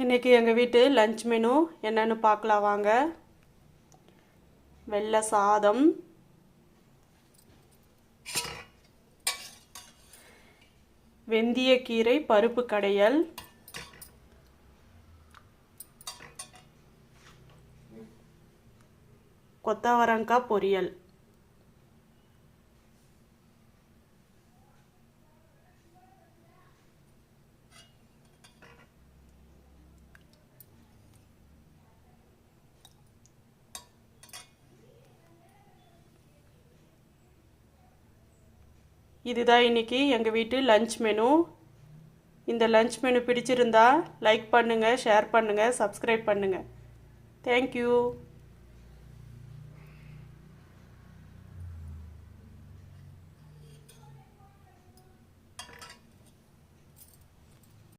இன்றைக்கி எங்கள் வீட்டு லஞ்ச் மெனு என்னென்னு பார்க்கலாம் வாங்க. வெள்ளை சாதம், வெந்தயக்கீரை பருப்பு கடையல், கொத்தவரங்காய் பொரியல். இதுதான் இன்றைக்கி எங்கள் வீட்டு லஞ்ச் மெனு. இந்த லஞ்ச் மெனு பிடிச்சிருந்தா லைக் பண்ணுங்கள், ஷேர் பண்ணுங்கள், சப்ஸ்கிரைப் பண்ணுங்கள். தேங்க்யூ.